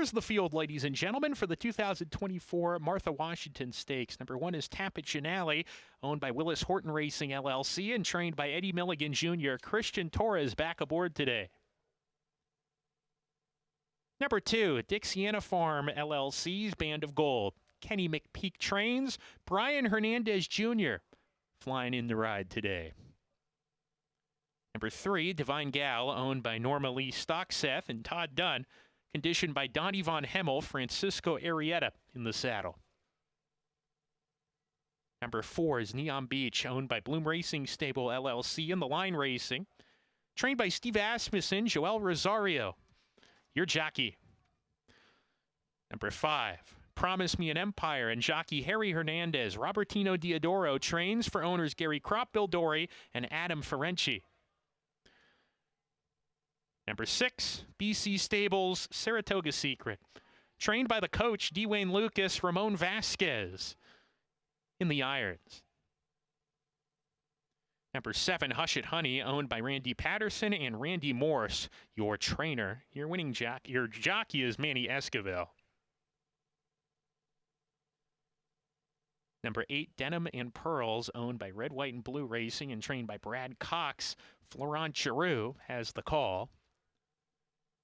Here's the field, ladies and gentlemen, for the 2024 Martha Washington Stakes. Number 1 is Tapit Alley, owned by Willis Horton Racing, LLC, and trained by Eddie Milligan Jr. Christian Torres back aboard today. Number 2, Dixiana Farm, LLC's Band of Gold. Kenny McPeak trains. Brian Hernandez Jr. flying in the ride today. Number 3, Divine Gal, owned by Norma Lee Stockseth and Todd Dunn. Conditioned by Donnie Von Hemmel, Francisco Arrieta in the saddle. Number 4 is Neon Beach, owned by Bloom Racing Stable, LLC, in the line racing. Trained by Steve Asmussen, Joel Rosario. Your jockey. Number 5, Promise Me an Empire, and jockey Harry Hernandez. Robertino Diodoro trains for owners Gary Kropp, Bill Dorey, and Adam Ferenczi. Number 6, BC Stables, Saratoga Secret. Trained by the coach, Dwayne Lucas, Ramon Vasquez in the irons. Number 7, Hush It Honey, owned by Randy Patterson and Randy Morse. Your trainer, your jockey is Manny Esquivel. Number 8, Denim and Pearls, owned by Red, White, and Blue Racing and trained by Brad Cox. Florent Giroux has the call.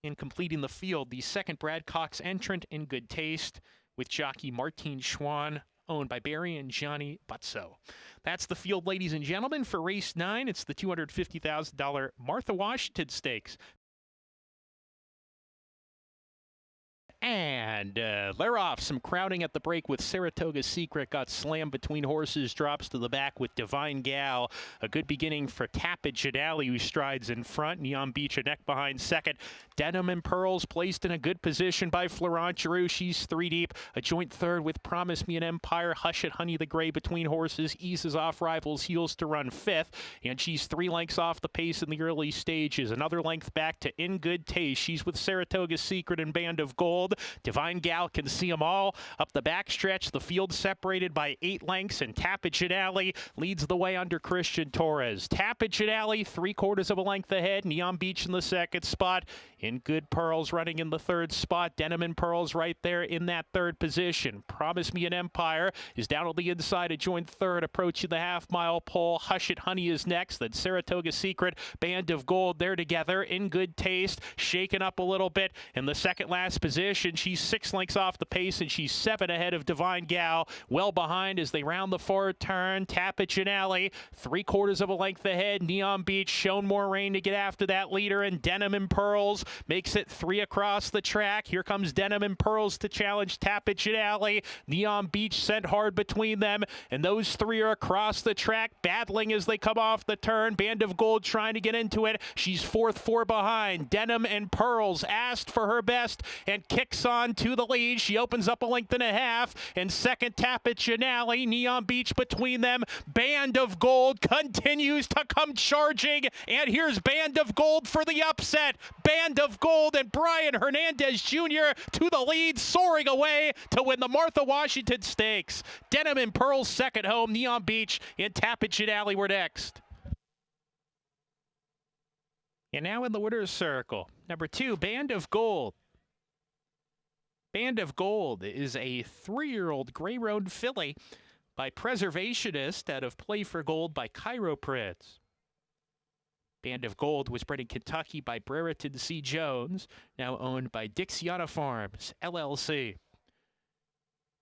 In completing the field, the second Brad Cox entrant, In Good Taste, with jockey Martin Schwann, owned by Barry and Johnny Butzo. That's the field, ladies and gentlemen, for race 9. It's the $250,000 Martha Washington Stakes. And they're off. Some crowding at the break with Saratoga Secret. Got slammed between horses. Drops to the back with Divine Gal. A good beginning for Tapit Alley, who strides in front. Neon Beach a neck behind second. Denim and Pearls placed in a good position by Florent Giroux. She's 3 deep. A joint third with Promise Me an Empire. Hush It Honey the Gray between horses. Eases off rivals' heels to run 5th. And she's 3 lengths off the pace in the early stages. Another length back to In Good Taste. She's with Saratoga Secret and Band of Gold. Divine Gal can see them all. Up the backstretch, the field separated by 8 lengths, and Tapit Alley leads the way under Christian Torres. Tapit Alley, 3/4 of a length ahead. Neon Beach in the second spot. In Good Pearls running in the third spot. Denim and Pearls right there in that third position. Promise Me an Empire is down on the inside, a joint third, approaching the half-mile pole. Hush It Honey is next. Then Saratoga Secret, Band of Gold, they're together. In Good Taste, shaken up a little bit in the second last position. She's 6 lengths off the pace, and she's 7 ahead of Divine Gal. Well behind as they round the forward turn. Tapit Alley, 3/4 of a length ahead. Neon Beach shown more rain to get after that leader, and Denim and Pearls makes it 3 across the track. Here comes Denim and Pearls to challenge Tapit Alley. Neon Beach sent hard between them, and those 3 are across the track, battling as they come off the turn. Band of Gold trying to get into it. She's 4th, 4 behind. Denim and Pearls asked for her best and kicks on to the lead. She opens up a length and a half, and second Tapit Alley. Neon Beach between them. Band of Gold continues to come charging, and here's Band of Gold for the upset. Band of Gold and Brian Hernandez Jr. to the lead, soaring away to win the Martha Washington Stakes. Denim and Pearls second home. Neon Beach and Tapit Alley were next. And now in the winner's circle, number 2, Band of Gold. Band of Gold is a 3-year-old Gray Road filly by Preservationist out of Play for Gold by Cairo Prince. Band of Gold was bred in Kentucky by Brereton C. Jones, now owned by Dixiana Farms, LLC.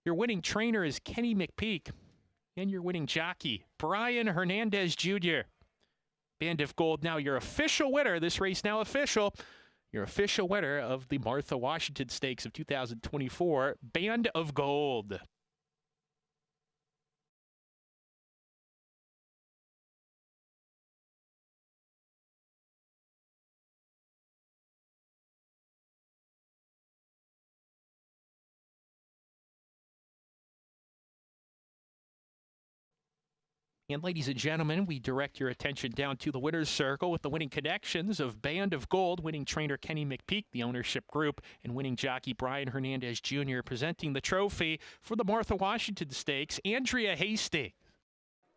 Your winning trainer is Kenny McPeak, and your winning jockey, Brian Hernandez Jr. Band of Gold, now your official winner. This race now official. Your official winner of the Martha Washington Stakes of 2024, Band of Gold. And ladies and gentlemen, we direct your attention down to the winner's circle with the winning connections of Band of Gold, winning trainer Kenny McPeak, the ownership group, and winning jockey Brian Hernandez Jr. presenting the trophy for the Martha Washington Stakes, Andrea Hastings.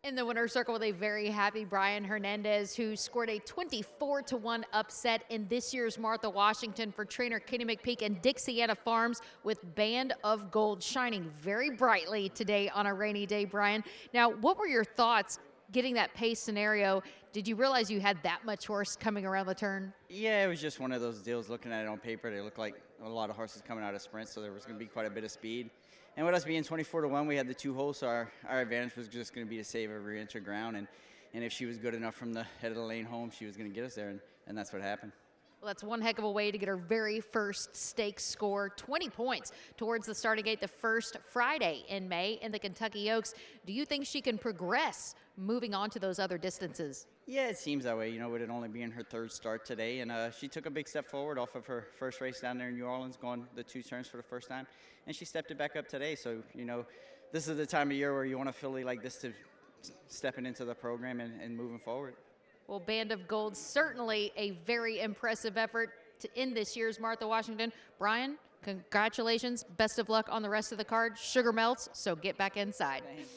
In the winner's circle with a very happy Brian Hernandez, who scored a 24-1 upset in this year's Martha Washington for trainer Katie McPeak and Dixiana Farms, with Band of Gold shining very brightly today on a rainy day, Brian. Now, what were your thoughts getting that pace scenario? Did you realize you had that much horse coming around the turn? Yeah, it was just one of those deals. Looking at it on paper, they looked like a lot of horses coming out of sprints, so there was going to be quite a bit of speed. And with us being 24-1, we had the 2 holes, so our advantage was just going to be to save every inch of ground. And if she was good enough from the head of the lane home, she was going to get us there, and that's what happened. Well, that's one heck of a way to get her very first stakes score, 20 points towards the starting gate the first Friday in May in the Kentucky Oaks. Do you think she can progress moving on to those other distances? Yeah, it seems that way, with it only being her 3rd start today. And she took a big step forward off of her first race down there in New Orleans, going the 2 turns for the first time. And she stepped it back up today. So, this is the time of year where you want a filly like this to stepping into the program and moving forward. Well, Band of Gold, certainly a very impressive effort to end this year's Martha Washington. Brian, congratulations. Best of luck on the rest of the card. Sugar melts, so get back inside. Thanks.